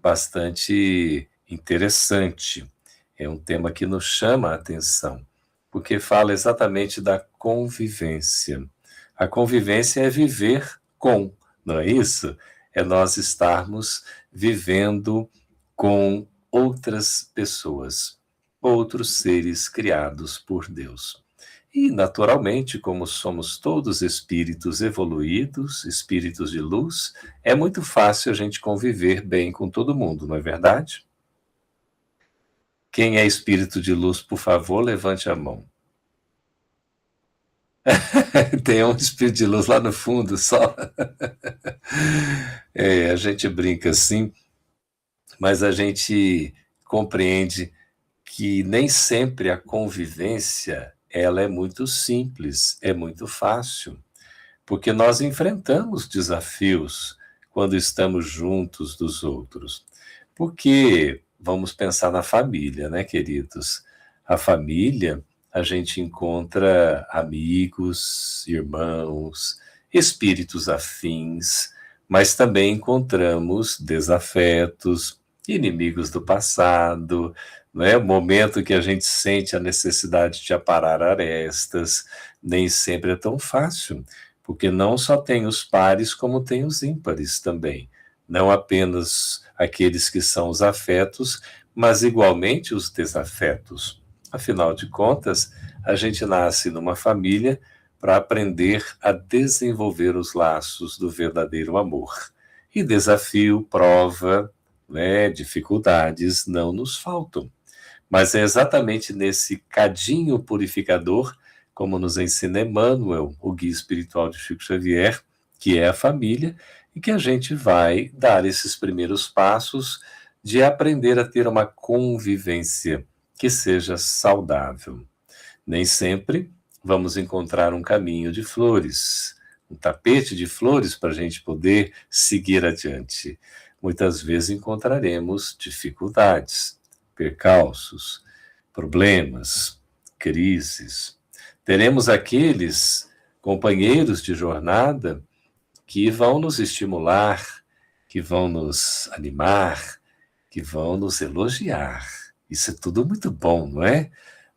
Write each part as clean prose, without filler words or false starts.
bastante interessante. É um tema que nos chama a atenção, porque fala exatamente da convivência. A convivência é viver com, não é isso? É nós estarmos vivendo com outras pessoas, outros seres criados por Deus. E, naturalmente, como somos todos espíritos evoluídos, espíritos de luz, é muito fácil a gente conviver bem com todo mundo, não é verdade? Quem é espírito de luz, por favor, levante a mão. Tem um espírito de luz lá no fundo, só. A gente brinca assim, mas a gente compreende que nem sempre a convivência ela é muito simples, é muito fácil, porque nós enfrentamos desafios quando estamos juntos dos outros. Porque vamos pensar na família, né, queridos? A família, a gente encontra amigos, irmãos, espíritos afins, mas também encontramos desafetos, inimigos do passado, né? O momento que a gente sente a necessidade de aparar arestas, nem sempre é tão fácil, porque não só tem os pares, como tem os ímpares também. Não apenas aqueles que são os afetos, mas igualmente os desafetos. Afinal de contas, a gente nasce numa família para aprender a desenvolver os laços do verdadeiro amor. E desafio, prova, né, dificuldades não nos faltam. Mas é exatamente nesse cadinho purificador, como nos ensina Emmanuel, o guia espiritual de Chico Xavier, que é a família, e que a gente vai dar esses primeiros passos de aprender a ter uma convivência que seja saudável. Nem sempre vamos encontrar um caminho de flores, um tapete de flores para a gente poder seguir adiante. Muitas vezes encontraremos dificuldades, percalços, problemas, crises. Teremos aqueles companheiros de jornada que vão nos estimular, que vão nos animar, que vão nos elogiar. Isso é tudo muito bom, não é?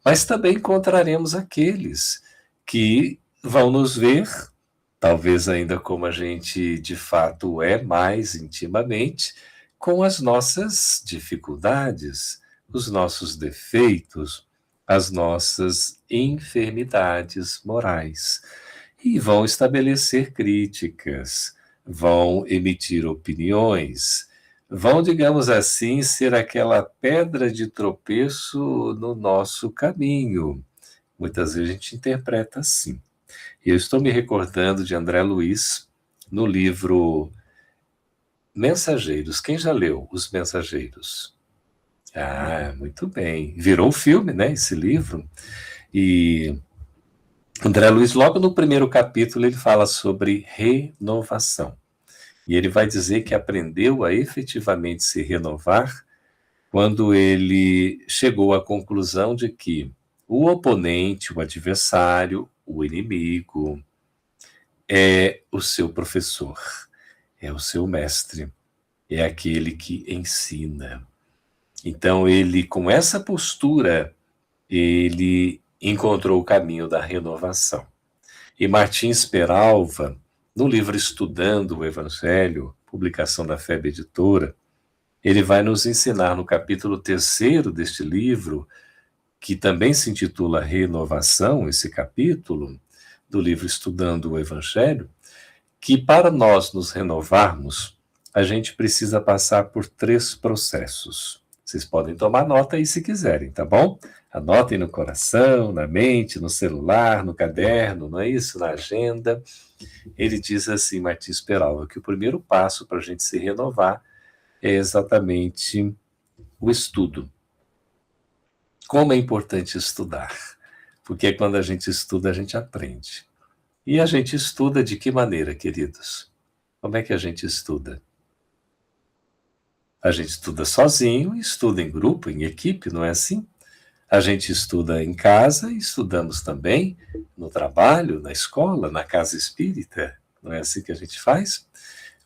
Mas também encontraremos aqueles que vão nos ver, talvez ainda como a gente de fato é mais intimamente, com as nossas dificuldades, os nossos defeitos, as nossas enfermidades morais. E vão estabelecer críticas, vão emitir opiniões, vão, digamos assim, ser aquela pedra de tropeço no nosso caminho. Muitas vezes a gente interpreta assim. E eu estou me recordando de André Luiz, no livro Mensageiros. Quem já leu Os Mensageiros? Ah, muito bem. Virou filme, né, esse livro. E André Luiz, logo no primeiro capítulo, ele fala sobre renovação. E ele vai dizer que aprendeu a efetivamente se renovar quando ele chegou à conclusão de que o oponente, o adversário, o inimigo, é o seu professor, é o seu mestre, é aquele que ensina. Então, ele, com essa postura, ele encontrou o caminho da renovação. E Martins Peralva, no livro Estudando o Evangelho, publicação da FEB Editora, ele vai nos ensinar no capítulo 3º deste livro, que também se intitula Renovação, esse capítulo do livro Estudando o Evangelho, que para nós nos renovarmos, a gente precisa passar por 3 processos. Vocês podem tomar nota aí se quiserem, tá bom? Anotem no coração, na mente, no celular, no caderno, não é isso? Na agenda. Ele diz assim, Martins Peralva, que o primeiro passo para a gente se renovar é exatamente o estudo. Como é importante estudar? Porque quando a gente estuda, a gente aprende. E a gente estuda de que maneira, queridos? Como é que a gente estuda? A gente estuda sozinho, estuda em grupo, em equipe, não é assim? A gente estuda em casa e estudamos também no trabalho, na escola, na casa espírita. Não é assim que a gente faz?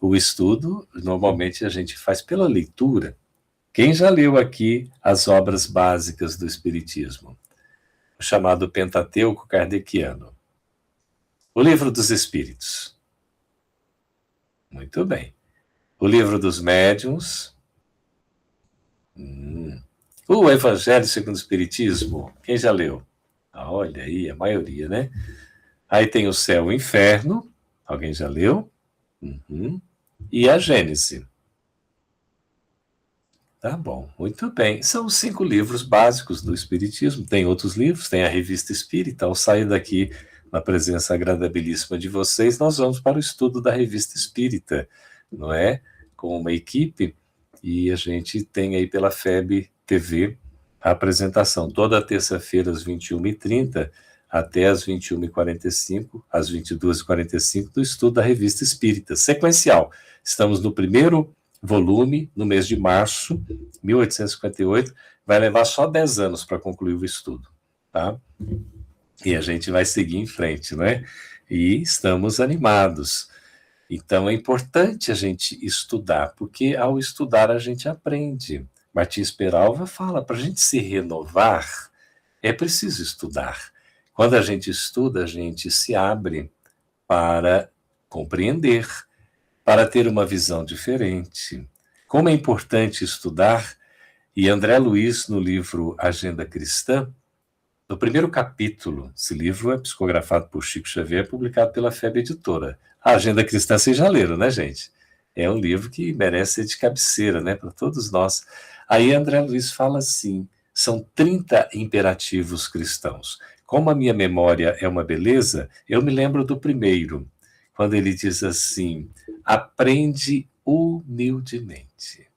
O estudo, normalmente, a gente faz pela leitura. Quem já leu aqui as obras básicas do Espiritismo? O chamado Pentateuco Kardeciano. O Livro dos Espíritos. Muito bem. O Livro dos Médiuns. O Evangelho segundo o Espiritismo. Quem já leu? Olha aí, a maioria, né? Aí tem o Céu e o Inferno. Alguém já leu? E a Gênese. Tá bom, muito bem. São os 5 livros básicos do Espiritismo. Tem outros livros, tem a Revista Espírita. Ao sair daqui, na presença agradabilíssima de vocês, nós vamos para o estudo da Revista Espírita, não é? Com uma equipe, e a gente tem aí pela FEB TV a apresentação toda terça-feira às 21h30 até às 21h45, às 22h45, do estudo da Revista Espírita, sequencial. Estamos no primeiro volume, no mês de março, 1858, vai levar só 10 anos para concluir o estudo, tá? E a gente vai seguir em frente, né? E estamos animados. Então, é importante a gente estudar, porque ao estudar a gente aprende. Martins Peralva fala, para a gente se renovar, é preciso estudar. Quando a gente estuda, a gente se abre para compreender, para ter uma visão diferente. Como é importante estudar, e André Luiz, no livro Agenda Cristã, no primeiro capítulo, esse livro é psicografado por Chico Xavier, publicado pela FEB Editora. A Agenda Cristã vocês já leram, né, gente? É um livro que merece ser de cabeceira, né, para todos nós. Aí André Luiz fala assim, são 30 imperativos cristãos. Como a minha memória é uma beleza, eu me lembro do primeiro, quando ele diz assim, aprende humildemente.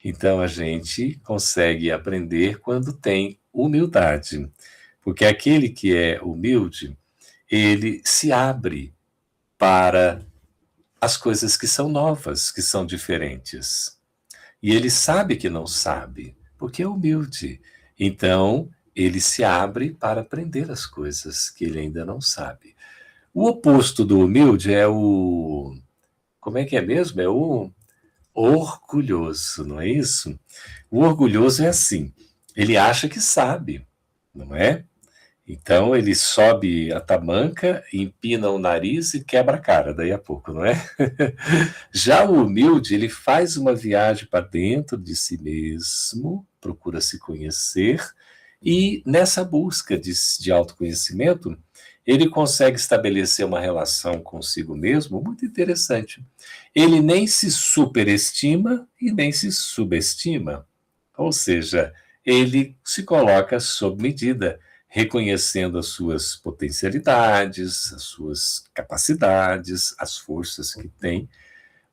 Então, a gente consegue aprender quando tem humildade, porque aquele que é humilde, ele se abre para as coisas que são novas, que são diferentes. E ele sabe que não sabe, porque é humilde. Então, ele se abre para aprender as coisas que ele ainda não sabe. O oposto do humilde é o... Como é que é mesmo? É o orgulhoso, não é isso? O orgulhoso é assim, ele acha que sabe, não é? Então ele sobe a tamanca, empina o nariz e quebra a cara daí a pouco, não é? Já o humilde, ele faz uma viagem para dentro de si mesmo, procura se conhecer, e nessa busca de autoconhecimento, ele consegue estabelecer uma relação consigo mesmo muito interessante. Ele nem se superestima e nem se subestima. Ou seja, ele se coloca sob medida, reconhecendo as suas potencialidades, as suas capacidades, as forças que tem,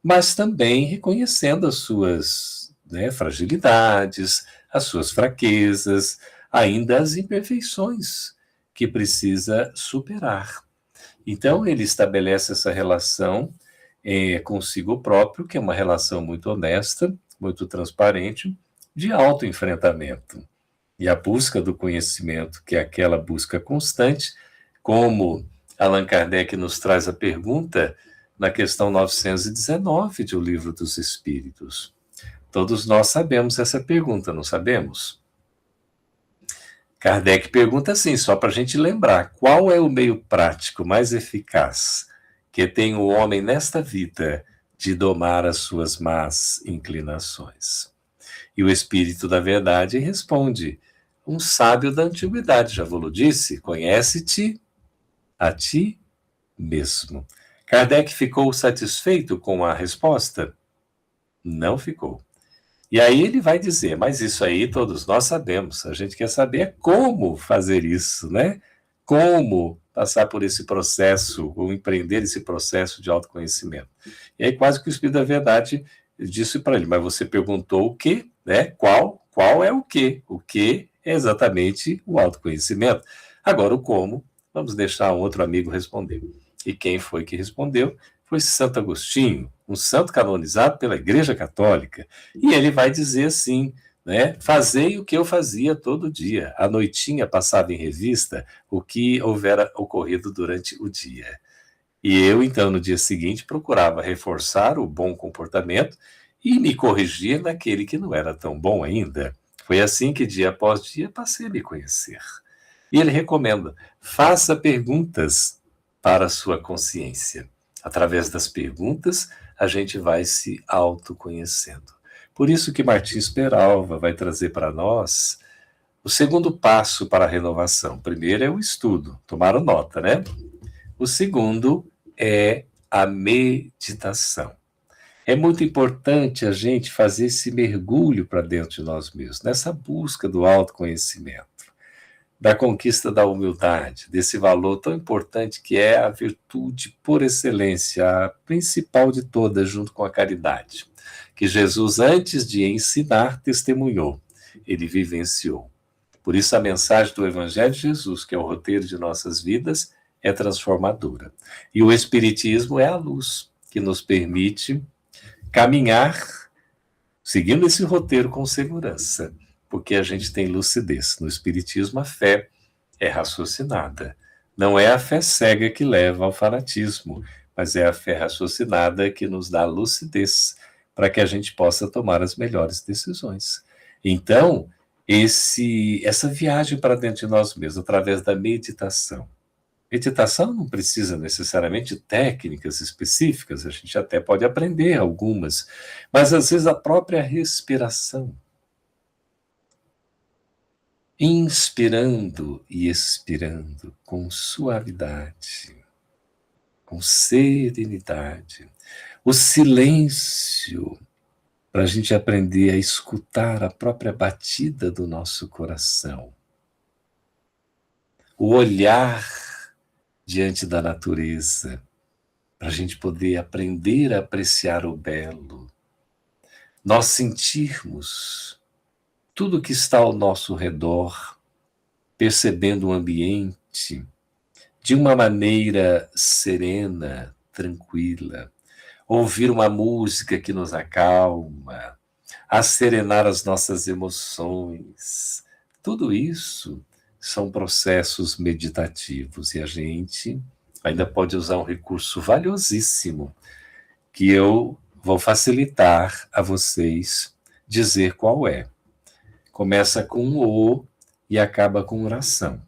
mas também reconhecendo as suas, né, fragilidades, as suas fraquezas, ainda as imperfeições que precisa superar. Então, ele estabelece essa relação consigo próprio, que é uma relação muito honesta, muito transparente, de autoenfrentamento. E a busca do conhecimento, que é aquela busca constante, como Allan Kardec nos traz a pergunta na questão 919 de O Livro dos Espíritos. Todos nós sabemos essa pergunta, não sabemos? Kardec pergunta assim, só para a gente lembrar, qual é o meio prático mais eficaz que tem o homem nesta vida de domar as suas más inclinações? E o Espírito da Verdade responde, um sábio da antiguidade, já vos disse, conhece-te a ti mesmo. Kardec ficou satisfeito com a resposta? Não ficou. E aí ele vai dizer, mas isso aí todos nós sabemos, a gente quer saber como fazer isso, né? Como passar por esse processo, ou empreender esse processo de autoconhecimento. E aí quase que o Espírito da Verdade disse para ele, mas você perguntou o quê? Né? Qual é o quê? O quê é exatamente o autoconhecimento. Agora o como, vamos deixar um outro amigo responder. E quem foi que respondeu? Foi Santo Agostinho, um santo canonizado pela Igreja Católica. E ele vai dizer assim, né? Fazei o que eu fazia todo dia. À noitinha passava em revista o que houvera ocorrido durante o dia. E eu, então, no dia seguinte, procurava reforçar o bom comportamento e me corrigir naquele que não era tão bom ainda. Foi assim que, dia após dia, passei a me conhecer. E ele recomenda: faça perguntas para a sua consciência. Através das perguntas, a gente vai se autoconhecendo. Por isso que Martins Peralva vai trazer para nós o segundo passo para a renovação. O primeiro é o estudo, tomaram nota, né? O segundo é a meditação. É muito importante a gente fazer esse mergulho para dentro de nós mesmos, nessa busca do autoconhecimento, da conquista da humildade, desse valor tão importante que é a virtude por excelência, a principal de todas, junto com a caridade, que Jesus, antes de ensinar, testemunhou, ele vivenciou. Por isso, a mensagem do Evangelho de Jesus, que é o roteiro de nossas vidas, é transformadora. E o Espiritismo é a luz que nos permite caminhar seguindo esse roteiro com segurança, porque a gente tem lucidez. No Espiritismo, a fé é raciocinada. Não é a fé cega que leva ao fanatismo, mas é a fé raciocinada que nos dá lucidez para que a gente possa tomar as melhores decisões. Então, essa viagem para dentro de nós mesmos, através da meditação. Meditação não precisa necessariamente de técnicas específicas, a gente até pode aprender algumas, mas às vezes a própria respiração, inspirando e expirando com suavidade, com serenidade, o silêncio, para a gente aprender a escutar a própria batida do nosso coração, o olhar diante da natureza, para a gente poder aprender a apreciar o belo, nós sentirmos tudo que está ao nosso redor, percebendo o ambiente de uma maneira serena, tranquila, ouvir uma música que nos acalma, acerenar as nossas emoções. Tudo isso são processos meditativos e a gente ainda pode usar um recurso valiosíssimo que eu vou facilitar a vocês dizer qual é. Começa com um O e acaba com oração.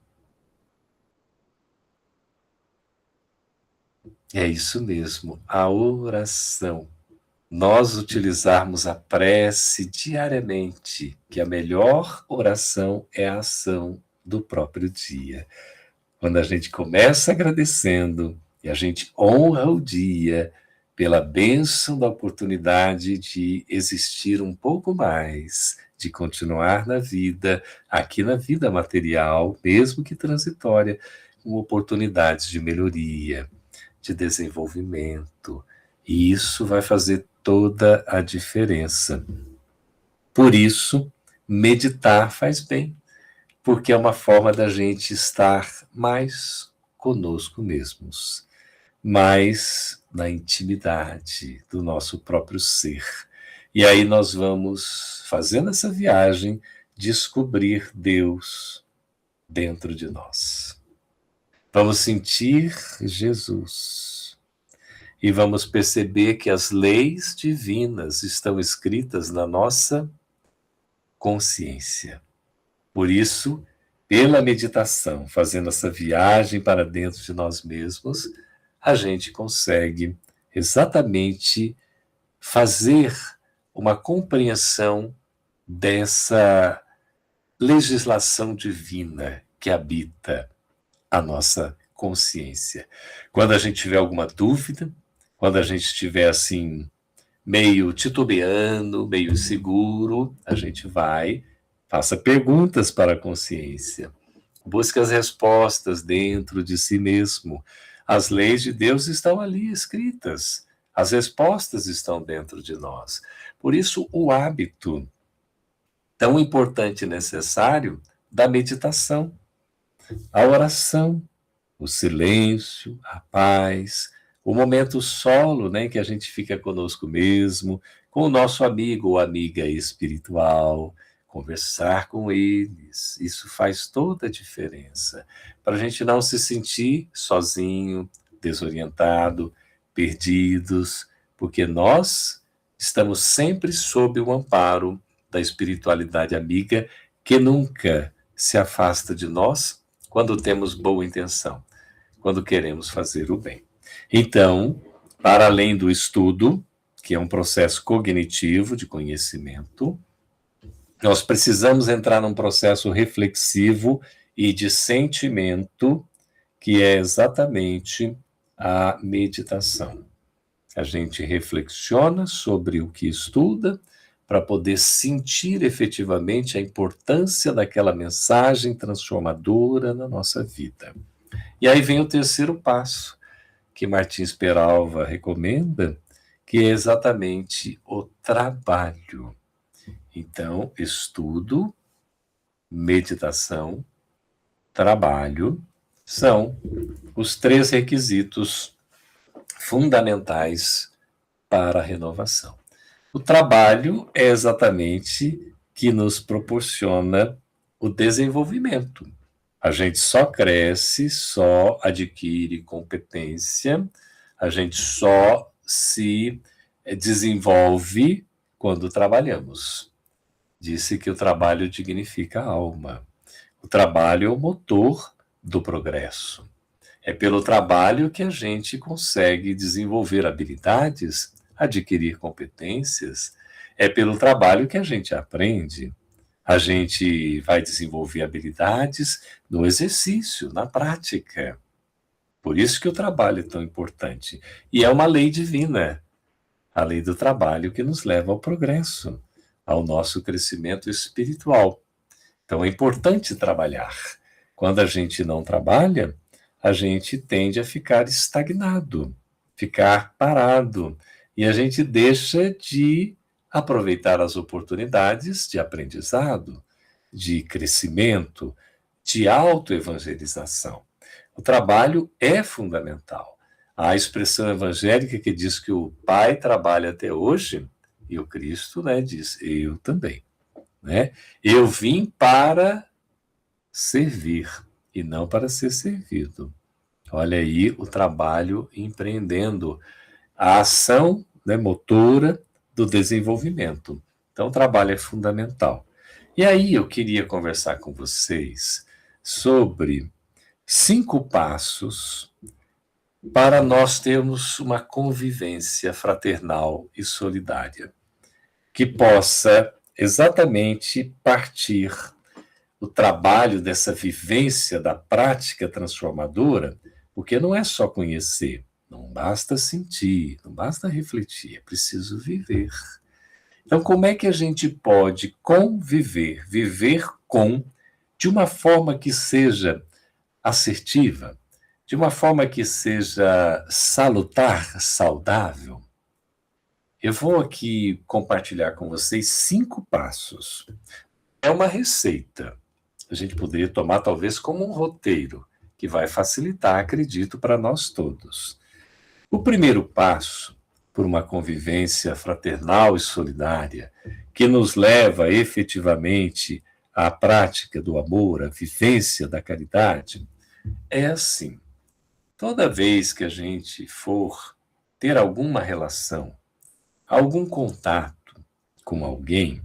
É isso mesmo, a oração. Nós utilizarmos a prece diariamente, que a melhor oração é a ação do próprio dia. Quando a gente começa agradecendo e a gente honra o dia pela bênção da oportunidade de existir um pouco mais, de continuar na vida, aqui na vida material, mesmo que transitória, com oportunidades de melhoria, de desenvolvimento. E isso vai fazer toda a diferença. Por isso, meditar faz bem, porque é uma forma da gente estar mais conosco mesmos, mais na intimidade do nosso próprio ser. E aí nós vamos, fazendo essa viagem, descobrir Deus dentro de nós. Vamos sentir Jesus e vamos perceber que as leis divinas estão escritas na nossa consciência. Por isso, pela meditação, fazendo essa viagem para dentro de nós mesmos, a gente consegue exatamente fazer uma compreensão dessa legislação divina que habita a nossa consciência. Quando a gente tiver alguma dúvida, quando a gente estiver assim, meio titubeando, meio inseguro, a gente vai, faça perguntas para a consciência. Busque as respostas dentro de si mesmo. As leis de Deus estão ali escritas. As respostas estão dentro de nós. Por isso, o hábito tão importante e necessário da meditação, a oração, o silêncio, a paz, o momento solo, né, que a gente fica conosco mesmo, com o nosso amigo ou amiga espiritual, conversar com eles. Isso faz toda a diferença, para a gente não se sentir sozinho, desorientado, perdidos, porque nós estamos sempre sob o amparo da espiritualidade amiga que nunca se afasta de nós quando temos boa intenção, quando queremos fazer o bem. Então, para além do estudo, que é um processo cognitivo de conhecimento, nós precisamos entrar num processo reflexivo e de sentimento, que é exatamente a meditação. A gente reflexiona sobre o que estuda para poder sentir efetivamente a importância daquela mensagem transformadora na nossa vida. E aí vem o terceiro passo, que Martins Peralva recomenda, que é exatamente o trabalho. Então, estudo, meditação, trabalho são os 3 requisitos fundamentais para a renovação. O trabalho é exatamente que nos proporciona o desenvolvimento. A gente só cresce, só adquire competência, a gente só se desenvolve quando trabalhamos. Disse que o trabalho dignifica a alma. O trabalho é o motor do progresso. É pelo trabalho que a gente consegue desenvolver habilidades, adquirir competências. É pelo trabalho que a gente aprende. A gente vai desenvolver habilidades no exercício, na prática. Por isso que o trabalho é tão importante. E é uma lei divina, a lei do trabalho que nos leva ao progresso, ao nosso crescimento espiritual. Então é importante trabalhar. Quando a gente não trabalha, a gente tende a ficar estagnado, ficar parado, e a gente deixa de aproveitar as oportunidades de aprendizado, de crescimento, de autoevangelização. O trabalho é fundamental. A expressão evangélica que diz que o Pai trabalha até hoje, e o Cristo, né, diz, eu também. Né? Eu vim para servir e não para ser servido. Olha aí o trabalho empreendendo a ação, né, motora do desenvolvimento. Então, o trabalho é fundamental. E aí eu queria conversar com vocês sobre 5 passos para nós termos uma convivência fraternal e solidária, que possa exatamente partir o trabalho dessa vivência da prática transformadora, porque não é só conhecer, não basta sentir, não basta refletir, é preciso viver. Então, como é que a gente pode conviver, viver com, de uma forma que seja assertiva, de uma forma que seja salutar, saudável? Eu vou aqui compartilhar com vocês 5 passos. É uma receita. A gente poderia tomar talvez como um roteiro, que vai facilitar, acredito, para nós todos. O primeiro passo, por uma convivência fraternal e solidária, que nos leva efetivamente à prática do amor, à vivência da caridade, é assim: toda vez que a gente for ter alguma relação, algum contato com alguém,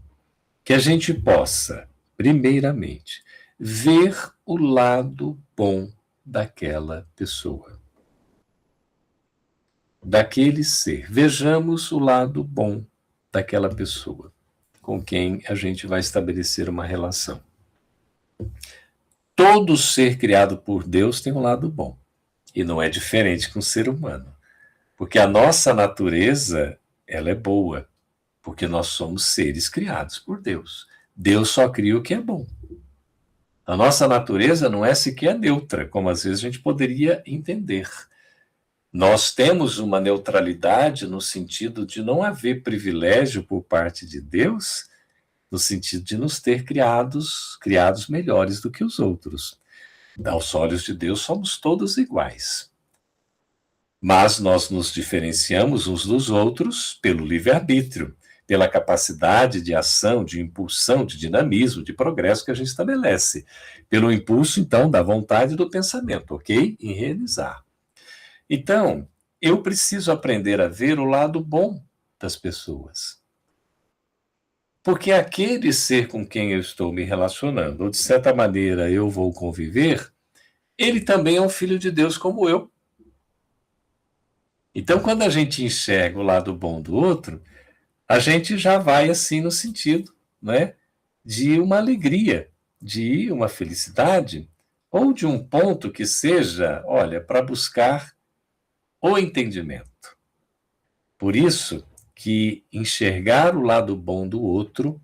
que a gente possa, primeiramente, ver o lado bom daquela pessoa, daquele ser. Vejamos o lado bom daquela pessoa com quem a gente vai estabelecer uma relação. Todo ser criado por Deus tem um lado bom, e não é diferente com o ser humano, porque a nossa natureza, ela é boa, porque nós somos seres criados por Deus. Deus só cria o que é bom. A nossa natureza não é sequer neutra, como às vezes a gente poderia entender. Nós temos uma neutralidade no sentido de não haver privilégio por parte de Deus, no sentido de nos ter criados melhores do que os outros. Aos olhos de Deus somos todos iguais. Mas nós nos diferenciamos uns dos outros pelo livre-arbítrio, pela capacidade de ação, de impulsão, de dinamismo, de progresso que a gente estabelece. Pelo impulso, então, da vontade e do pensamento, ok? Em realizar. Então, eu preciso aprender a ver o lado bom das pessoas. Porque aquele ser com quem eu estou me relacionando, ou de certa maneira eu vou conviver, ele também é um filho de Deus como eu. Então, quando a gente enxerga o lado bom do outro, a gente já vai assim no sentido, né, de uma alegria, de uma felicidade, ou de um ponto que seja, olha, para buscar o entendimento. Por isso que enxergar o lado bom do outro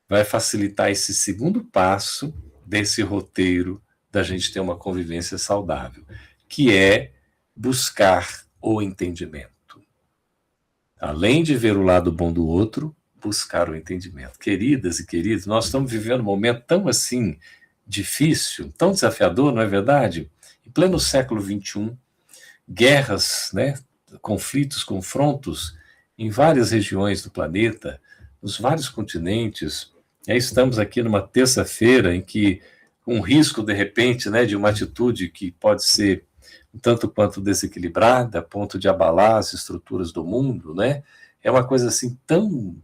vai facilitar esse segundo passo desse roteiro da gente ter uma convivência saudável, que é buscar o entendimento. Além de ver o lado bom do outro, buscar o entendimento. Queridas e queridos, nós estamos vivendo um momento tão assim difícil, tão desafiador, não é verdade? Em pleno século XXI, guerras, né, conflitos, confrontos em várias regiões do planeta, nos vários continentes. E aí estamos aqui numa terça-feira em que um risco, de repente, né, de uma atitude que pode ser um tanto quanto desequilibrada, a ponto de abalar as estruturas do mundo, né? É uma coisa assim tão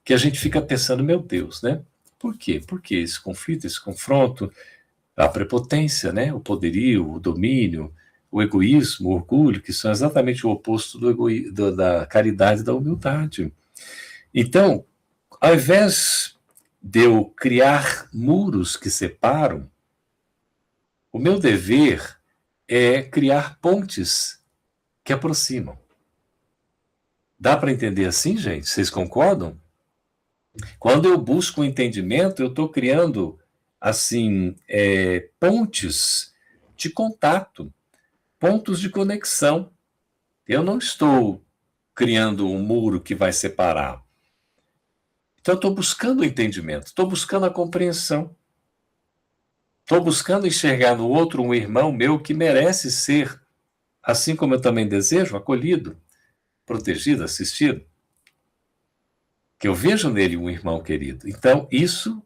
que a gente fica pensando, meu Deus, né? Por quê? Porque esse conflito, esse confronto, a prepotência, né? O poderio, o domínio, o egoísmo, o orgulho, que são exatamente o oposto da caridade e da humildade. Então, ao invés de eu criar muros que separam, o meu dever é criar pontes que aproximam. Dá para entender assim, gente? Vocês concordam? Quando eu busco o entendimento, eu estou criando, assim, pontes de contato, pontos de conexão. Eu não estou criando um muro que vai separar. Então, eu estou buscando o entendimento, estou buscando a compreensão. Estou buscando enxergar no outro um irmão meu que merece ser, assim como eu também desejo, acolhido, protegido, assistido. Que eu vejo nele um irmão querido. Então, isso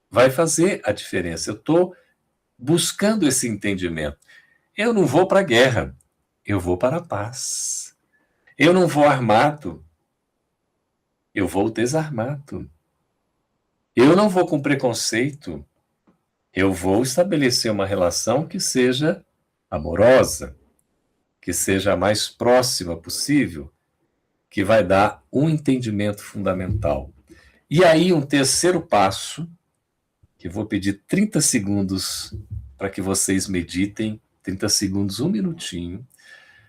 vai fazer a diferença. Eu estou buscando esse entendimento. Eu não vou para a guerra, eu vou para a paz. Eu não vou armado, eu vou desarmado. Eu não vou com preconceito, eu vou estabelecer uma relação que seja amorosa, que seja a mais próxima possível, que vai dar um entendimento fundamental. E aí, um terceiro passo, que eu vou pedir 30 segundos para que vocês meditem, 30 segundos, um minutinho,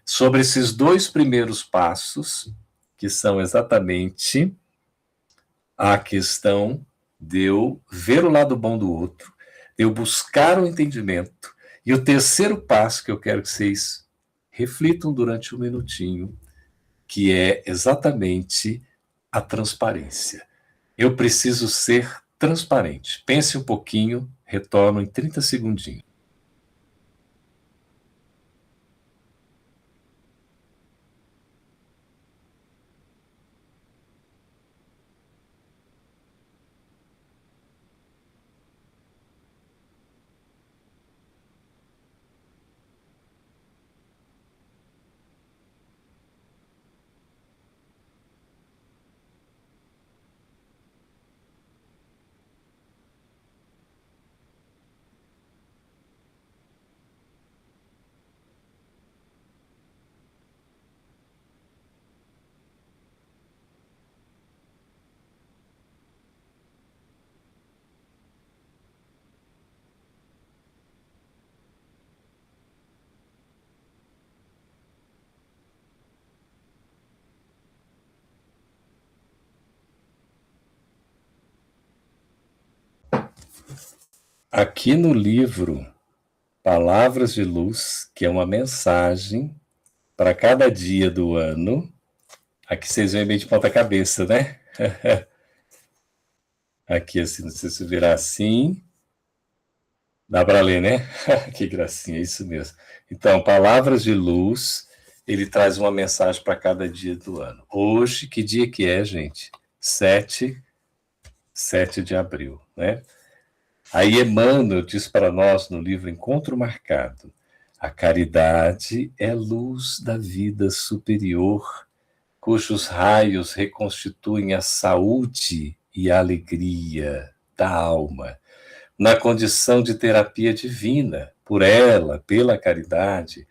sobre esses dois primeiros passos, que são exatamente a questão de eu ver o lado bom do outro, de eu buscar o entendimento. E o terceiro passo que eu quero que vocês reflitam durante um minutinho, que é exatamente a transparência. Eu preciso ser transparente. Pense um pouquinho, retorno em 30 segundinhos. Aqui no livro Palavras de Luz, que é uma mensagem para cada dia do ano, aqui vocês veem bem de ponta cabeça, né? Aqui, assim, não sei se virar assim. Dá para ler, né? Que gracinha, isso mesmo. Então, Palavras de Luz, ele traz uma mensagem para cada dia do ano. Hoje, que dia que é, gente? 7 de abril, né? Aí Emmanuel diz para nós no livro Encontro Marcado: A caridade é luz da vida superior, cujos raios reconstituem a saúde e a alegria da alma, na condição de terapia divina. Por ela, pela caridade,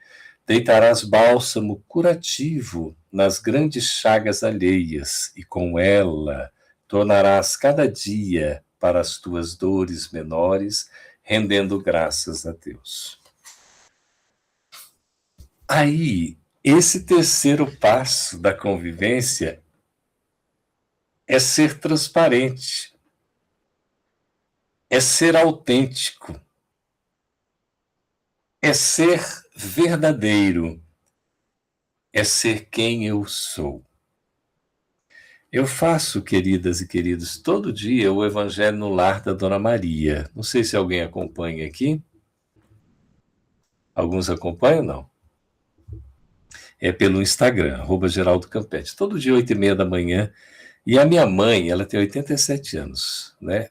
deitarás bálsamo curativo nas grandes chagas alheias, e com ela tornarás cada dia para as tuas dores menores, rendendo graças a Deus. Aí, esse terceiro passo da convivência é ser transparente, é ser autêntico, é ser verdadeiro, é ser quem eu sou. Eu faço, queridas e queridos, todo dia o Evangelho no Lar da Dona Maria. Não sei se alguém acompanha aqui. Alguns acompanham, não? É pelo Instagram, @Geraldo Campetti. Todo dia, 8h30 da manhã. E a minha mãe, ela tem 87 anos, né?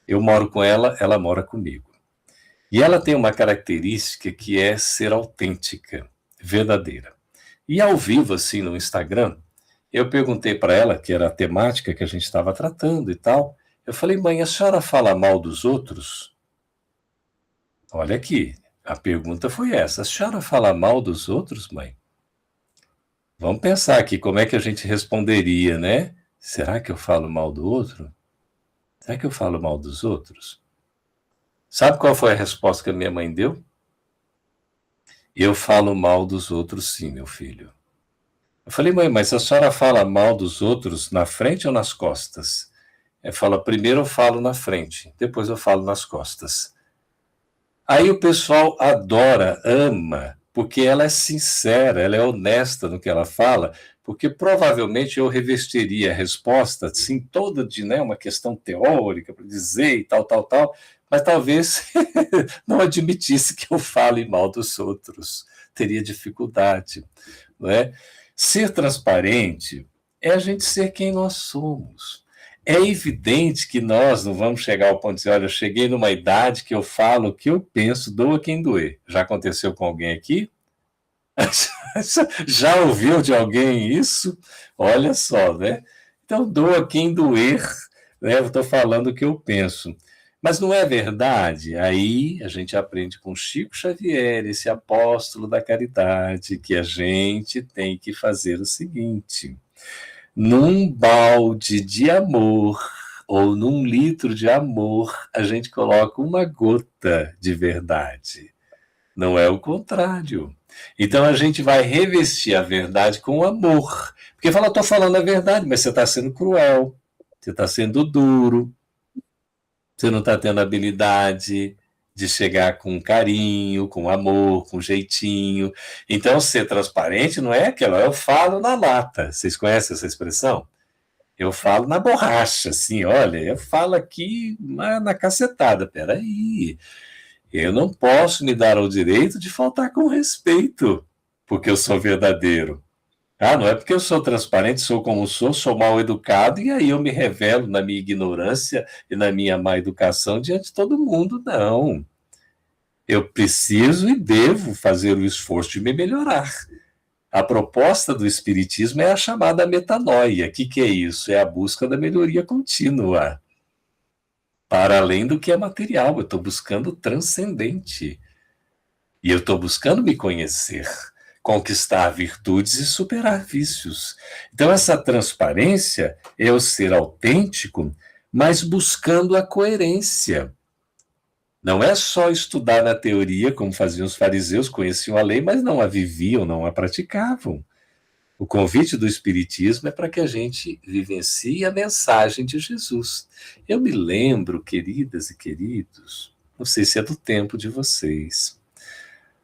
Eu moro com ela, ela mora comigo. E ela tem uma característica que é ser autêntica, verdadeira. E ao vivo, assim, no Instagram, eu perguntei para ela, que era a temática que a gente estava tratando e tal, eu falei, mãe, a senhora fala mal dos outros? Olha aqui, a pergunta foi essa, a senhora fala mal dos outros, mãe? Vamos pensar aqui como é que a gente responderia, né? Será que eu falo mal do outro? Será que eu falo mal dos outros? Sabe qual foi a resposta que a minha mãe deu? Eu falo mal dos outros sim, meu filho. Eu falei, mãe, mas a senhora fala mal dos outros na frente ou nas costas? Ela fala, primeiro eu falo na frente, depois eu falo nas costas. Aí o pessoal adora, ama, porque ela é sincera, ela é honesta no que ela fala, porque provavelmente eu revestiria a resposta, assim, toda de, né, uma questão teórica para dizer e tal, tal, tal, mas talvez não admitisse que eu fale mal dos outros, teria dificuldade, não é? Ser transparente é a gente ser quem nós somos. É evidente que nós não vamos chegar ao ponto de dizer, olha, eu cheguei numa idade que eu falo o que eu penso, doa quem doer. Já aconteceu com alguém aqui? Já ouviu de alguém isso? Olha só, né? Então, doa quem doer, né? Eu estou falando o que eu penso. Mas não é verdade? Aí a gente aprende com Chico Xavier, esse apóstolo da caridade, que a gente tem que fazer o seguinte: num balde de amor ou num litro de amor, a gente coloca uma gota de verdade. Não é o contrário. Então a gente vai revestir a verdade com amor. Porque fala, estou falando a verdade, mas você está sendo cruel, você está sendo duro, você não está tendo habilidade de chegar com carinho, com amor, com jeitinho. Então, ser transparente não é aquilo, eu falo na lata. Vocês conhecem essa expressão? Eu falo na borracha, assim, olha, eu falo aqui na cacetada, peraí. Eu não posso me dar o direito de faltar com respeito, porque eu sou verdadeiro. Ah, não é porque eu sou transparente, sou como sou mal educado, e aí eu me revelo na minha ignorância e na minha má educação diante de todo mundo, não. Eu preciso e devo fazer o esforço de me melhorar. A proposta do Espiritismo é a chamada metanoia. O que é isso? É a busca da melhoria contínua. Para além do que é material, eu estou buscando o transcendente. E eu estou buscando me conhecer, conquistar virtudes e superar vícios. Então, essa transparência é o ser autêntico, mas buscando a coerência. Não é só estudar na teoria, como faziam os fariseus, conheciam a lei, mas não a viviam, não a praticavam. O convite do Espiritismo é para que a gente vivencie a mensagem de Jesus. Eu me lembro, queridas e queridos, não sei se é do tempo de vocês,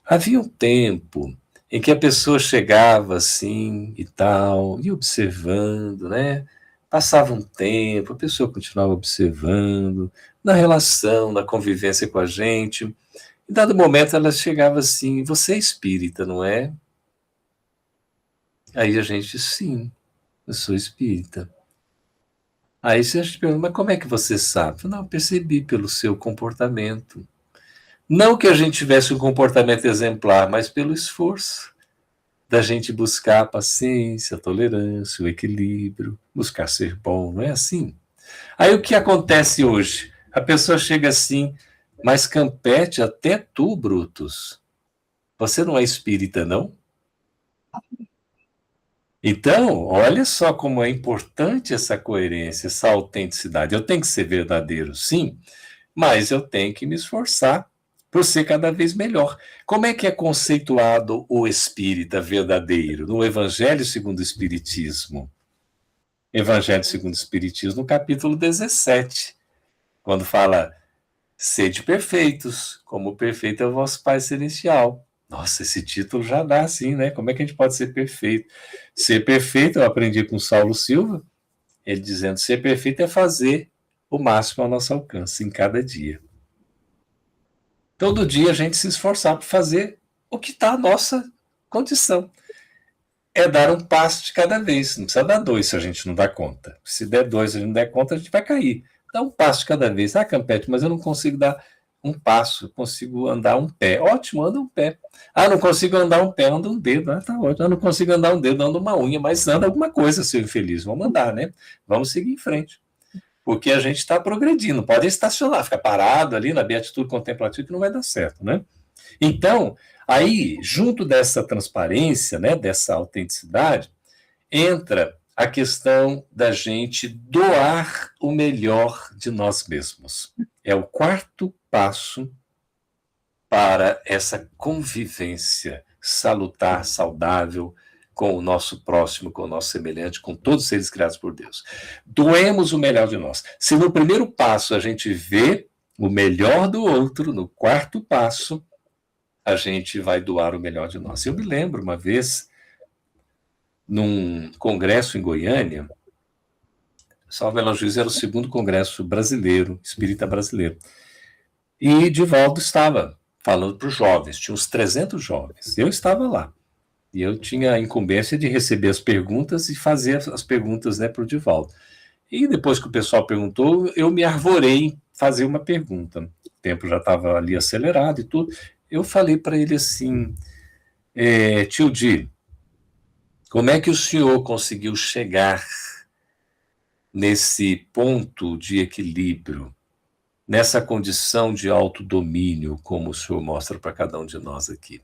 havia um tempo em que a pessoa chegava assim e tal, ia observando, né? Passava um tempo, a pessoa continuava observando, na relação, na convivência com a gente. Em dado momento ela chegava assim, você é espírita, não é? Aí a gente, sim, eu sou espírita. Aí você pergunta, mas como é que você sabe? Não, percebi pelo seu comportamento. Não que a gente tivesse um comportamento exemplar, mas pelo esforço da gente buscar a paciência, a tolerância, o equilíbrio, buscar ser bom, não é assim? Aí o que acontece hoje? A pessoa chega assim, mas Campete, até tu, Brutus, você não é espírita, não? Então, olha só como é importante essa coerência, essa autenticidade. Eu tenho que ser verdadeiro, sim, mas eu tenho que me esforçar por ser cada vez melhor. Como é que é conceituado o espírita verdadeiro no Evangelho segundo o Espiritismo? Evangelho segundo o Espiritismo, no capítulo 17, quando fala: sede perfeitos, como perfeito é o vosso Pai Celestial. Nossa, esse título já dá assim, né? Como é que a gente pode ser perfeito? Ser perfeito, eu aprendi com Saulo Silva, ele dizendo: ser perfeito é fazer o máximo ao nosso alcance, em cada dia. Todo dia a gente se esforçar para fazer o que está à nossa condição. É dar um passo de cada vez. Não precisa dar dois se a gente não dá conta. Se der dois e a gente não der conta, a gente vai cair. Dá um passo de cada vez. Ah, Campete, mas eu não consigo dar um passo, eu consigo andar um pé. Ótimo, anda um pé. Ah, não consigo andar um pé, anda um dedo. Ah, tá ótimo. Ah, não consigo andar um dedo, anda uma unha, mas anda alguma coisa, seu infeliz. Vamos andar, né? Vamos seguir em frente. Porque a gente está progredindo. Pode estacionar, ficar parado ali na beatitude contemplativa que não vai dar certo, né? Então, aí, junto dessa transparência, né, dessa autenticidade, entra a questão da gente doar o melhor de nós mesmos. É o quarto passo para essa convivência salutar, saudável com o nosso próximo, com o nosso semelhante, com todos os seres criados por Deus. Doemos o melhor de nós. Se no primeiro passo a gente vê o melhor do outro, no quarto passo, a gente vai doar o melhor de nós. Eu me lembro uma vez, num congresso em Goiânia, Salve Belo Juiz era o segundo congresso brasileiro, espírita brasileiro, e Divaldo estava falando para os jovens, tinha uns 300 jovens, eu estava lá, e eu tinha a incumbência de receber as perguntas e fazer as perguntas, né, para o Divaldo. E depois que o pessoal perguntou, eu me arvorei em fazer uma pergunta. O tempo já estava ali acelerado e tudo. Eu falei para ele assim: tio Di, como é que o senhor conseguiu chegar nesse ponto de equilíbrio, nessa condição de autodomínio, como o senhor mostra para cada um de nós aqui?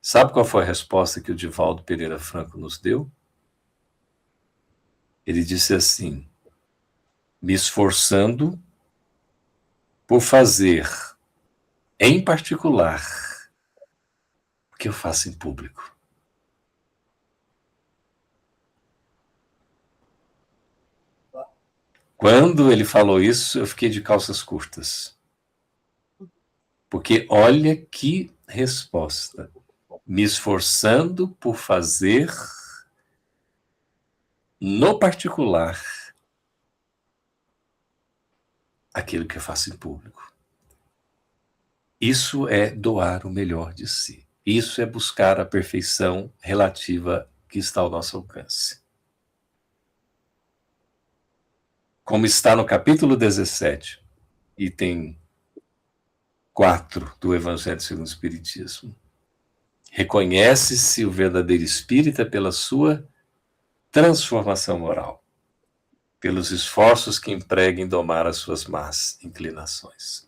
Sabe qual foi a resposta que o Divaldo Pereira Franco nos deu? Ele disse assim: me esforçando por fazer, em particular, o que eu faço em público. Quando ele falou isso, eu fiquei de calças curtas. Porque olha que resposta. Me esforçando por fazer, no particular, aquilo que eu faço em público. Isso é doar o melhor de si. Isso é buscar a perfeição relativa que está ao nosso alcance. Como está no capítulo 17, item 4 do Evangelho segundo o Espiritismo. Reconhece-se o verdadeiro espírita pela sua transformação moral, pelos esforços que emprega em domar as suas más inclinações.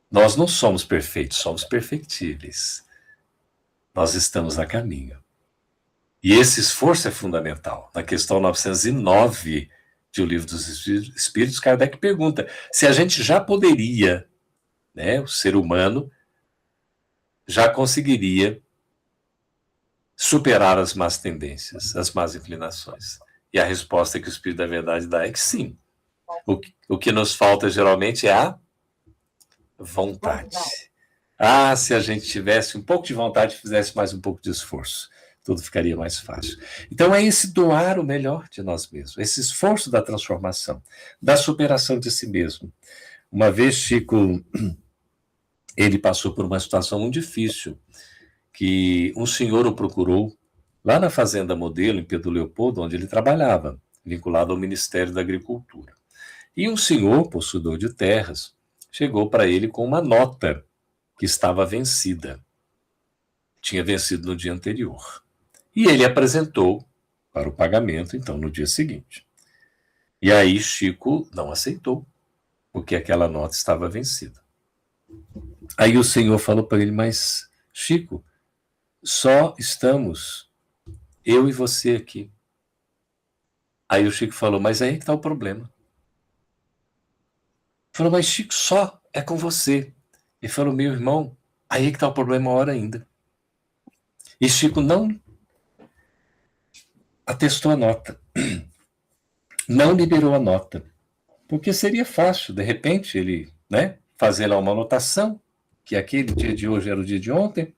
Nós não somos perfeitos, somos perfectíveis. Nós estamos a caminho. E esse esforço é fundamental. Na questão 909 de O Livro dos Espíritos, Kardec pergunta se a gente já poderia, né, o ser humano, já conseguiria superar as más tendências, as más inclinações. E a resposta que o Espírito da Verdade dá é que sim. O que nos falta geralmente é a vontade. Ah, se a gente tivesse um pouco de vontade e fizesse mais um pouco de esforço, tudo ficaria mais fácil. Então é esse doar o melhor de nós mesmos, esse esforço da transformação, da superação de si mesmo. Uma vez, Chico, ele passou por uma situação muito difícil, que um senhor o procurou lá na Fazenda Modelo, em Pedro Leopoldo, onde ele trabalhava, vinculado ao Ministério da Agricultura. E um senhor, possuidor de terras, chegou para ele com uma nota que estava vencida. Tinha vencido no dia anterior. E ele apresentou para o pagamento, então, no dia seguinte. E aí Chico não aceitou, porque aquela nota estava vencida. Aí o senhor falou para ele, mas Chico, só estamos eu e você aqui. Aí o Chico falou, mas aí que está o problema. Falou, mas Chico, só é com você. Ele falou, meu irmão, aí que está o problema maior ainda. E Chico não atestou a nota, não liberou a nota, porque seria fácil, de repente, ele, né, fazer lá uma anotação, que aquele dia de hoje era o dia de ontem,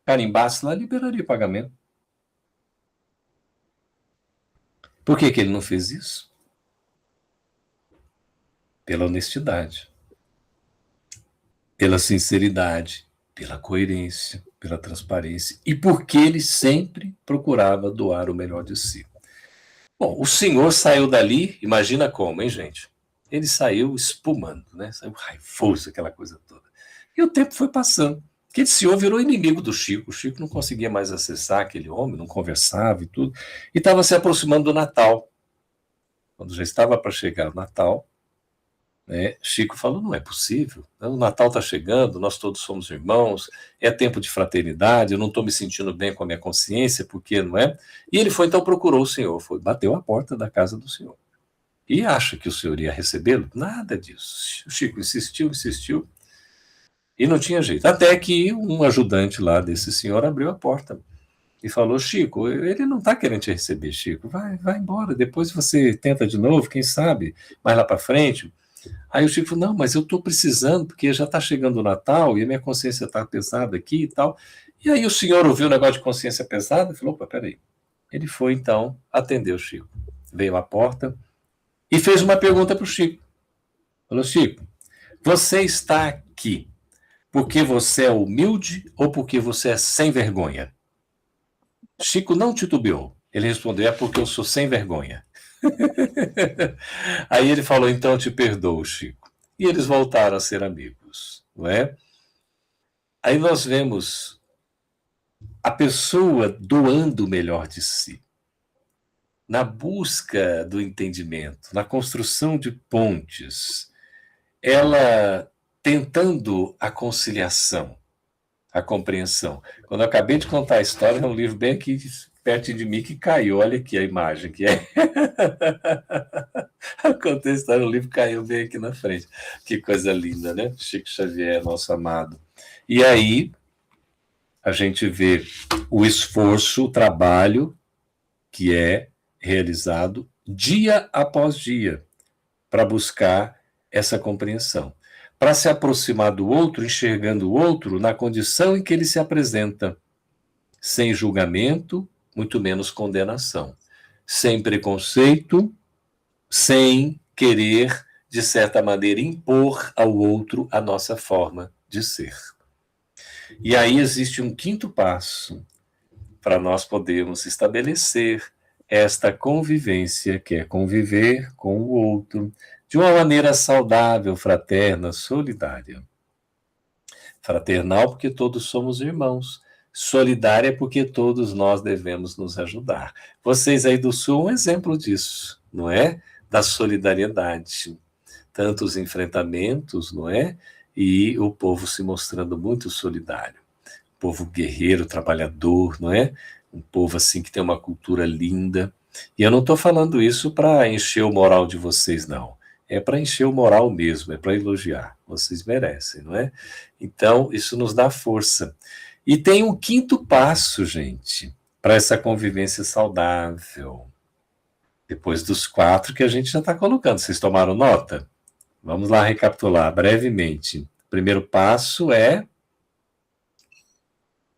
carimbasse lá, liberaria o pagamento. Por que ele não fez isso? Pela honestidade, pela sinceridade, pela coerência, pela transparência, e porque ele sempre procurava doar o melhor de si. Bom, o senhor saiu dali, imagina como, hein, gente? Ele saiu espumando, né? Saiu raivoso, aquela coisa toda. E o tempo foi passando. Aquele senhor virou inimigo do Chico. O Chico não conseguia mais acessar aquele homem, não conversava e tudo. E estava se aproximando do Natal. Quando já estava para chegar o Natal, né, Chico falou, não é possível. O Natal está chegando, nós todos somos irmãos, é tempo de fraternidade, eu não estou me sentindo bem com a minha consciência, porque não é? E ele foi, então, procurou o senhor, bateu a porta da casa do senhor. E acha que o senhor ia recebê-lo? Nada disso. O Chico insistiu, insistiu, e não tinha jeito. Até que um ajudante lá desse senhor abriu a porta e falou, Chico, ele não está querendo te receber, Chico, vai embora, depois você tenta de novo, quem sabe, mais lá para frente. Aí o Chico falou, não, mas eu estou precisando, porque já está chegando o Natal e a minha consciência está pesada aqui e tal. E aí o senhor ouviu o negócio de consciência pesada e falou, opa, peraí. Ele foi, então, atender o Chico. Veio à porta e fez uma pergunta para o Chico. Falou, Chico, você está aqui porque você é humilde ou porque você é sem vergonha? Chico não titubeou. Ele respondeu, é porque eu sou sem vergonha. Aí ele falou, então eu te perdoo, Chico. E eles voltaram a ser amigos, não é? Aí nós vemos a pessoa doando o melhor de si, na busca do entendimento, na construção de pontes, ela tentando a conciliação, a compreensão. Quando eu acabei de contar a história, é um livro bem aqui perto de mim que caiu, olha aqui a imagem que é. Eu contei a história, o livro caiu bem aqui na frente. Que coisa linda, né? Chico Xavier, nosso amado. E aí, a gente vê o esforço, o trabalho que é realizado dia após dia para buscar essa compreensão, para se aproximar do outro, enxergando o outro na condição em que ele se apresenta, sem julgamento, muito menos condenação, sem preconceito, sem querer, de certa maneira, impor ao outro a nossa forma de ser. E aí existe um quinto passo para nós podermos estabelecer esta convivência, que é conviver com o outro de uma maneira saudável, fraterna, solidária. Fraternal porque todos somos irmãos. Solidária porque todos nós devemos nos ajudar. Vocês aí do Sul, um exemplo disso, não é? Da solidariedade. Tantos enfrentamentos, não é? E o povo se mostrando muito solidário. Povo guerreiro, trabalhador, não é? Um povo assim que tem uma cultura linda. E eu não estou falando isso para encher o moral de vocês, não. É para encher o moral mesmo, é para elogiar. Vocês merecem, não é? Então, isso nos dá força. E tem um quinto passo, gente, para essa convivência saudável. Depois dos 4 que a gente já está colocando. Vocês tomaram nota? Vamos lá recapitular brevemente. O primeiro passo é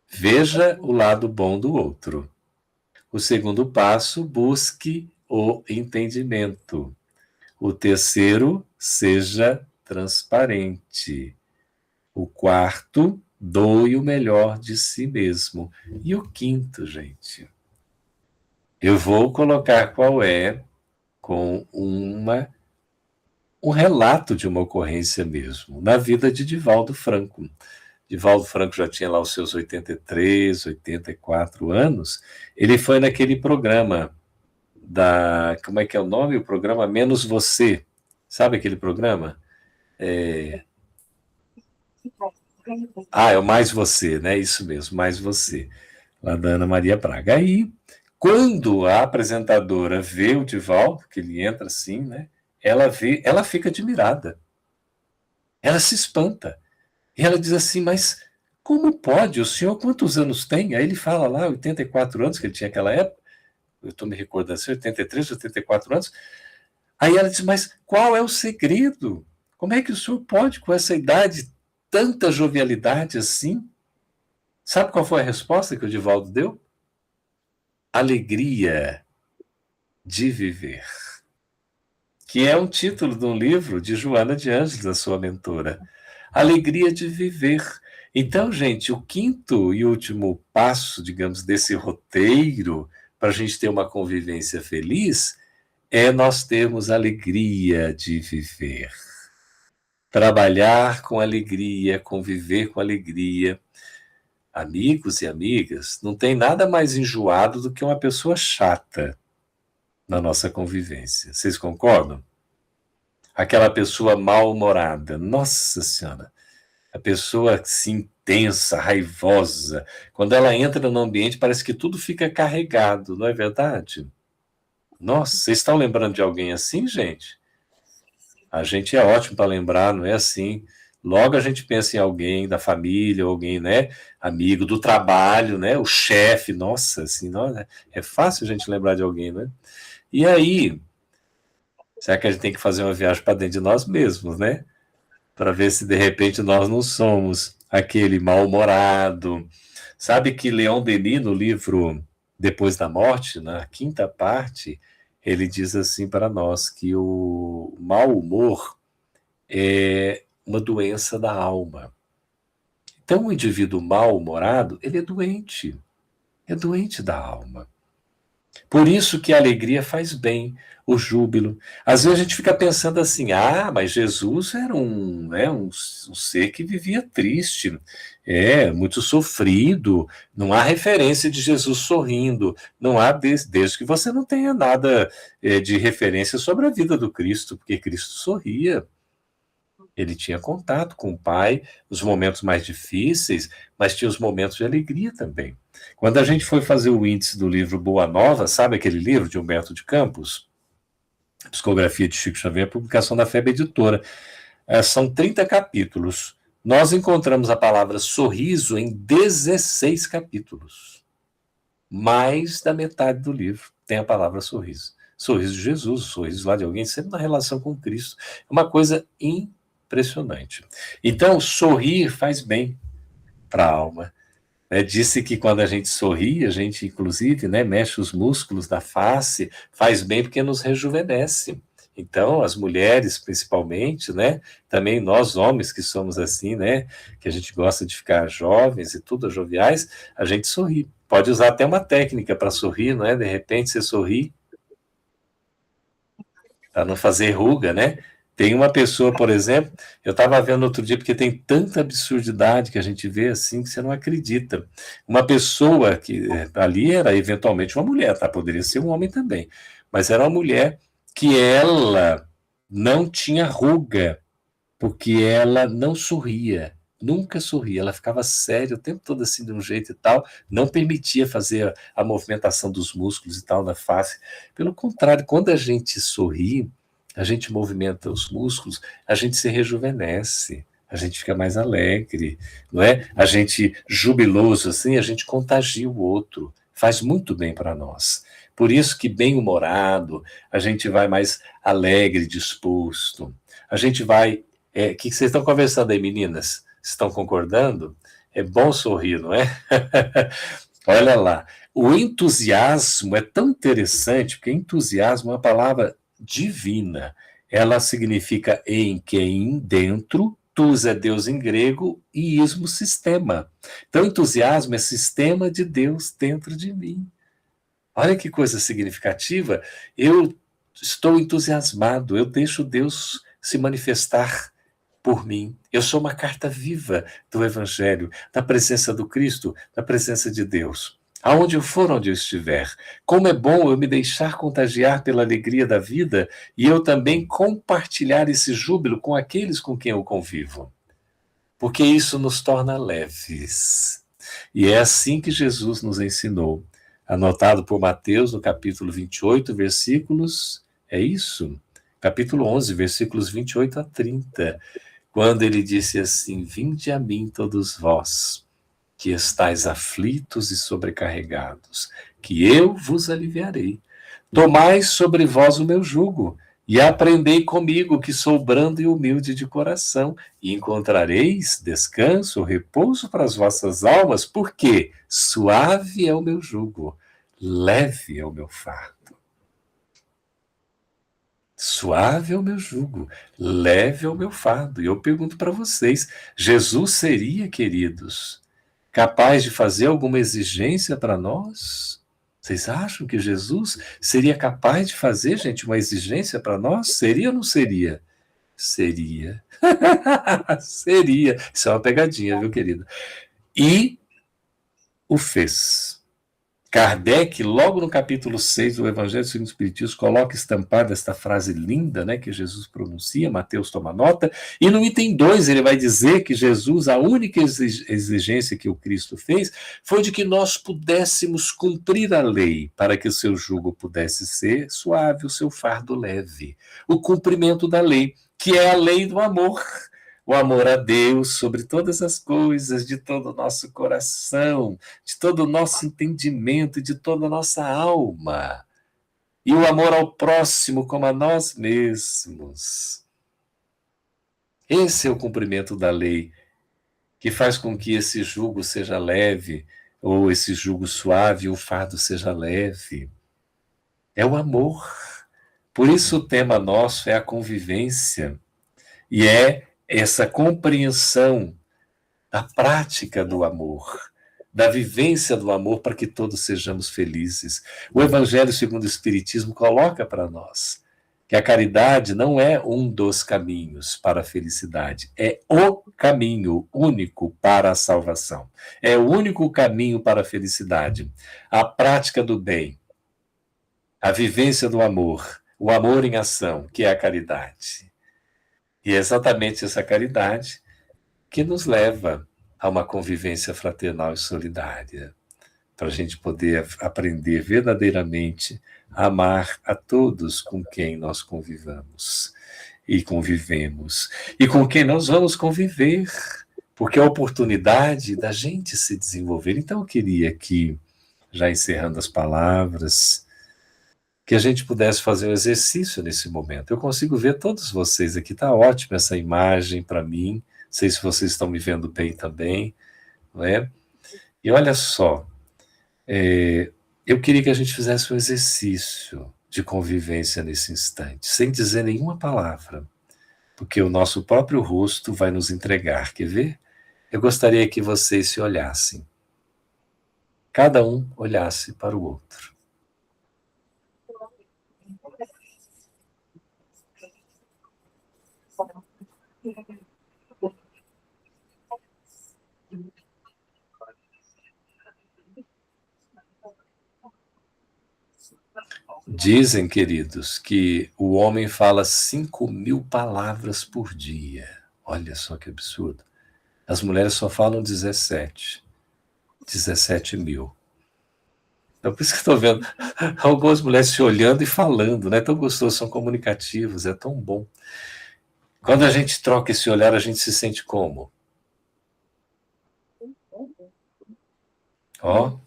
veja o lado bom do outro. O segundo passo, busque o entendimento. O terceiro, seja transparente. O quarto, doe o melhor de si mesmo. E o quinto, gente, eu vou colocar qual é com um relato de uma ocorrência mesmo, na vida de Divaldo Franco. Divaldo Franco já tinha lá os seus 83, 84 anos, ele foi naquele programa como é que é o nome? O programa Menos Você. Sabe aquele programa? É o Mais Você, né? Isso mesmo, Mais Você, lá da Ana Maria Braga. Aí, quando a apresentadora vê o Divaldo, que ele entra assim, né? Ela fica admirada. Ela se espanta. E ela diz assim, mas como pode? O senhor quantos anos tem? Aí ele fala lá, 84 anos, que ele tinha naquela época. Eu estou me recordando assim, 83, 84 anos. Aí ela diz, mas qual é o segredo? Como é que o senhor pode, com essa idade, tanta jovialidade assim? Sabe qual foi a resposta que o Divaldo deu? Alegria de viver. Que é um título de um livro de Joana de Ângeles, a sua mentora. Alegria de viver. Então, gente, o quinto e último passo, digamos, desse roteiro para a gente ter uma convivência feliz é nós termos alegria de viver. Trabalhar com alegria, conviver com alegria. Amigos e amigas, não tem nada mais enjoado do que uma pessoa chata na nossa convivência. Vocês concordam? Aquela pessoa mal-humorada. Nossa Senhora! A pessoa assim, intensa, raivosa. Quando ela entra no ambiente, parece que tudo fica carregado, não é verdade? Nossa, vocês estão lembrando de alguém assim, gente? A gente é ótimo para lembrar, não é assim? Logo a gente pensa em alguém da família, alguém, né, amigo do trabalho, né, o chefe, nossa, assim, é fácil a gente lembrar de alguém, né? E aí, será que a gente tem que fazer uma viagem para dentro de nós mesmos, né? Para ver se de repente nós não somos aquele mal-humorado. Sabe que Leon Denis, no livro Depois da Morte, na quinta parte, ele diz assim para nós que o mau humor é uma doença da alma. Então, o indivíduo mal-humorado, ele é doente da alma. Por isso que a alegria faz bem, o júbilo. Às vezes a gente fica pensando assim, mas Jesus era um ser que vivia triste, muito sofrido, não há referência de Jesus sorrindo, não há, desde que você não tenha nada de referência sobre a vida do Cristo, porque Cristo sorria. Ele tinha contato com o Pai nos momentos mais difíceis, mas tinha os momentos de alegria também. Quando a gente foi fazer o índice do livro Boa Nova, sabe aquele livro de Humberto de Campos? Psicografia de Chico Xavier, publicação da FEB Editora. São 30 capítulos. Nós encontramos a palavra sorriso em 16 capítulos. Mais da metade do livro tem a palavra sorriso. Sorriso de Jesus, sorriso lá de alguém, sempre na relação com Cristo. É uma coisa impressionante. Então, sorrir faz bem para a alma. Disse que quando a gente sorri, a gente, inclusive, mexe os músculos da face, faz bem porque nos rejuvenesce. Então, as mulheres, principalmente, também nós, homens, que somos assim, que a gente gosta de ficar jovens e tudo, joviais, a gente sorri. Pode usar até uma técnica para sorrir, De repente você sorri para não fazer ruga, Tem uma pessoa, por exemplo, eu estava vendo outro dia, porque tem tanta absurdidade que a gente vê assim que você não acredita. Uma pessoa que ali era eventualmente uma mulher, tá? Poderia ser um homem também, mas era uma mulher que ela não tinha ruga, porque ela não sorria, nunca sorria, ela ficava séria o tempo todo assim de um jeito e tal, não permitia fazer a movimentação dos músculos e tal da face. Pelo contrário, quando a gente sorri, a gente movimenta os músculos, a gente se rejuvenesce, a gente fica mais alegre, não é? A gente, jubiloso assim, a gente contagia o outro, faz muito bem para nós. Por isso que bem-humorado, a gente vai mais alegre, disposto, a gente vai... O que vocês estão conversando aí, meninas? Estão concordando? É bom sorrir, não é? Olha lá, o entusiasmo é tão interessante, porque entusiasmo é uma palavra divina. Ela significa em, que é em, dentro, tus é Deus em grego e ismo sistema. Então, entusiasmo é sistema de Deus dentro de mim. Olha que coisa significativa. Eu estou entusiasmado, eu deixo Deus se manifestar por mim. Eu sou uma carta viva do Evangelho, da presença do Cristo, da presença de Deus. Aonde eu for, onde eu estiver. Como é bom eu me deixar contagiar pela alegria da vida e eu também compartilhar esse júbilo com aqueles com quem eu convivo. Porque isso nos torna leves. E é assim que Jesus nos ensinou. Anotado por Mateus no capítulo 28, versículos, é isso? Capítulo 11, versículos 28 a 30. Quando ele disse assim: vinde a mim todos vós, que estáis aflitos e sobrecarregados, que eu vos aliviarei. Tomai sobre vós o meu jugo, e aprendei comigo, que sou brando e humilde de coração, e encontrareis descanso, repouso para as vossas almas, porque suave é o meu jugo, leve é o meu fardo. Suave é o meu jugo, leve é o meu fardo. E eu pergunto para vocês: Jesus seria, queridos, capaz de fazer alguma exigência para nós? Vocês acham que Jesus seria capaz de fazer, gente, uma exigência para nós? Seria ou não seria? Seria. Seria. Isso é uma pegadinha, viu, querido? E o fez. Kardec, logo no capítulo 6 do Evangelho segundo o Espiritismo, coloca estampada esta frase linda, né, que Jesus pronuncia, Mateus toma nota, e no item 2 ele vai dizer que Jesus, a única exigência que o Cristo fez, foi de que nós pudéssemos cumprir a lei, para que o seu jugo pudesse ser suave, o seu fardo leve. O cumprimento da lei, que é a lei do amor. O amor a Deus sobre todas as coisas, de todo o nosso coração, de todo o nosso entendimento, de toda a nossa alma. E o amor ao próximo como a nós mesmos. Esse é o cumprimento da lei, que faz com que esse jugo seja leve, ou esse jugo suave, o fardo seja leve. É o amor. Por isso o tema nosso é a convivência. E é essa compreensão da prática do amor, da vivência do amor para que todos sejamos felizes. O Evangelho segundo o Espiritismo coloca para nós que a caridade não é um dos caminhos para a felicidade, é o caminho único para a salvação. É o único caminho para a felicidade. A prática do bem, a vivência do amor, o amor em ação, que é a caridade. E é exatamente essa caridade que nos leva a uma convivência fraternal e solidária, para a gente poder aprender verdadeiramente a amar a todos com quem nós convivamos e convivemos, e com quem nós vamos conviver, porque é a oportunidade da gente se desenvolver. Então, eu queria que, já encerrando as palavras, que a gente pudesse fazer um exercício nesse momento. Eu consigo ver todos vocês aqui, está ótima essa imagem para mim, não sei se vocês estão me vendo bem também, não é? E olha só, eu queria que a gente fizesse um exercício de convivência nesse instante, sem dizer nenhuma palavra, porque o nosso próprio rosto vai nos entregar. Quer ver? Eu gostaria que vocês se olhassem. Cada um olhasse para o outro. Dizem, queridos, que o homem fala 5.000 palavras por dia. Olha só que absurdo. As mulheres só falam 17 mil. Então, por isso que estou vendo algumas mulheres se olhando e falando, né? É tão gostoso, são comunicativos, é tão bom. Quando a gente troca esse olhar, a gente se sente como?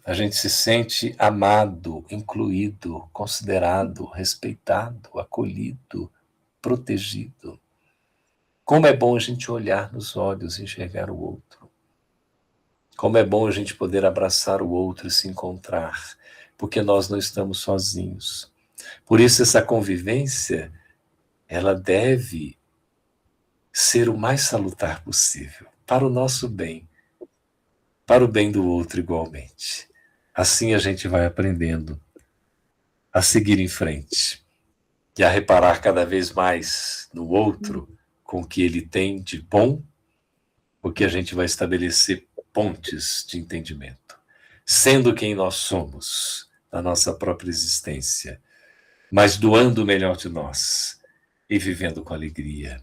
A gente se sente amado, incluído, considerado, respeitado, acolhido, protegido. Como é bom a gente olhar nos olhos e enxergar o outro. Como é bom a gente poder abraçar o outro e se encontrar, porque nós não estamos sozinhos. Por isso essa convivência, ela deve ser o mais salutar possível, para o nosso bem, para o bem do outro igualmente. Assim a gente vai aprendendo a seguir em frente. e a reparar cada vez mais no outro, com o que ele tem de bom, porque a gente vai estabelecer pontes de entendimento, sendo quem nós somos, na nossa própria existência, mas doando o melhor de nós e vivendo com alegria.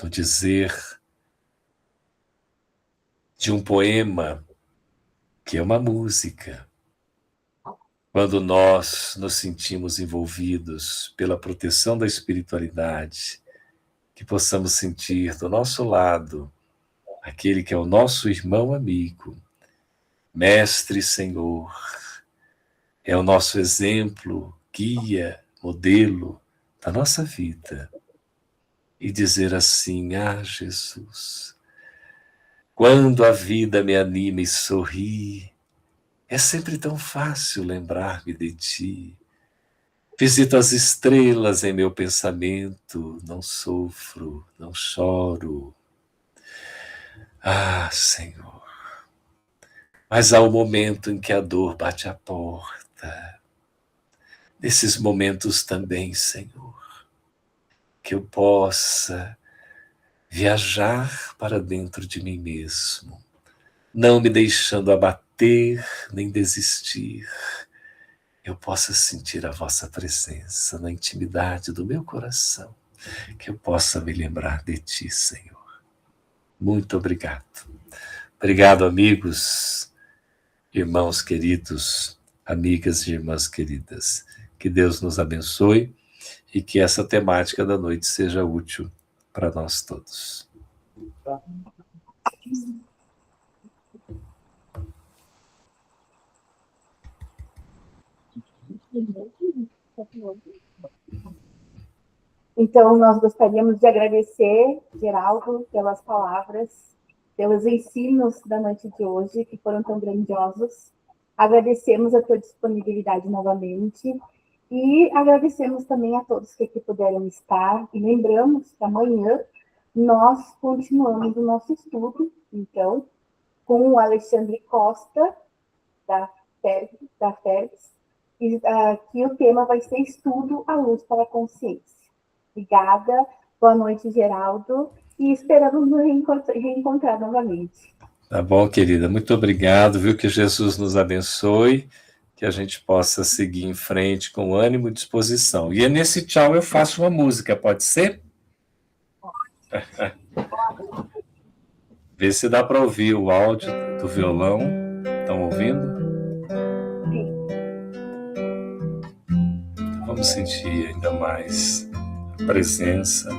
No dizer de um poema que é uma música, quando nós nos sentimos envolvidos pela proteção da espiritualidade, que possamos sentir do nosso lado aquele que é o nosso irmão amigo, mestre Senhor, é o nosso exemplo, guia, modelo da nossa vida. E dizer assim: ah, Jesus, quando a vida me anima e sorri, é sempre tão fácil lembrar-me de ti. Visito as estrelas em meu pensamento, não sofro, não choro. Ah, Senhor, mas há o momento em que a dor bate à porta. Nesses momentos também, Senhor, que eu possa viajar para dentro de mim mesmo, não me deixando abater nem desistir. Eu possa sentir a vossa presença na intimidade do meu coração, que eu possa me lembrar de ti, Senhor. Muito obrigado. Obrigado, amigos, irmãos queridos, amigas e irmãs queridas. Que Deus nos abençoe e que essa temática da noite seja útil para nós todos. Então, nós gostaríamos de agradecer, Geraldo, pelas palavras, pelos ensinos da noite de hoje, que foram tão grandiosos. Agradecemos a tua disponibilidade novamente e agradecemos também a todos que aqui puderam estar. E lembramos que amanhã nós continuamos o nosso estudo, então, com o Alexandre Costa, da FERGS, e que o tema vai ser Estudo à Luz para a Consciência. Obrigada, boa noite, Geraldo, e esperamos nos reencontrar novamente. Tá bom, querida, muito obrigado, viu? Que Jesus nos abençoe, que a gente possa seguir em frente com ânimo e disposição. E nesse tchau eu faço uma música, pode ser? Vê se dá para ouvir o áudio do violão. Estão ouvindo? Sim. Vamos sentir ainda mais a presença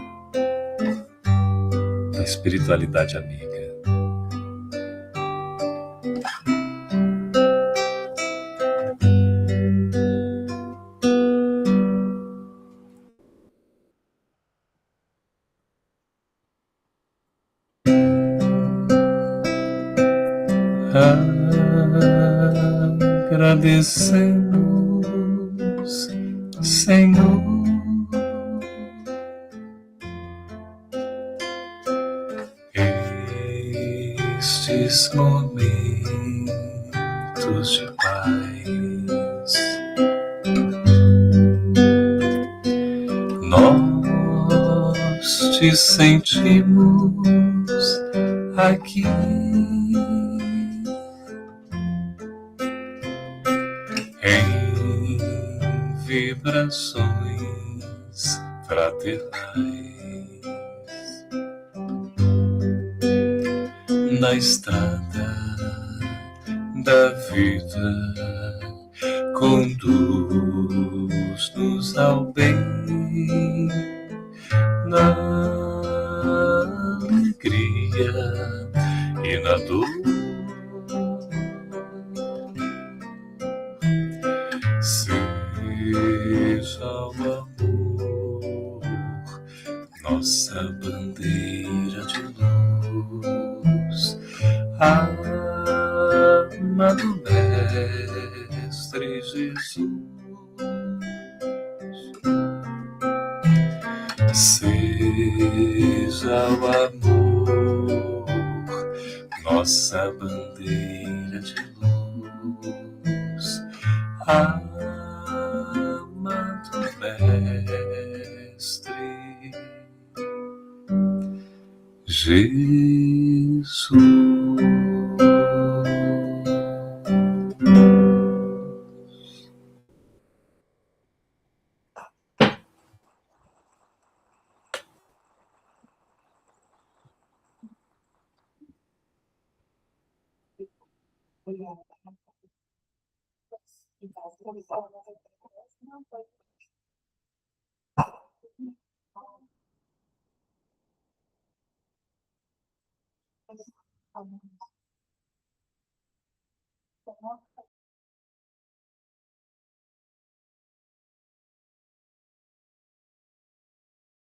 da espiritualidade amiga. Agradecemos, Senhor, estes momentos de paz. Nós te sentimos aqui. Em vibrações fraternais, na estrada da vida, conduz-nos ao bem, na alegria e na dor. Seja o amor nossa bandeira de luz, amado Mestre Jesus. Seja o amor nossa bandeira de luz, amado Mestre Jesus.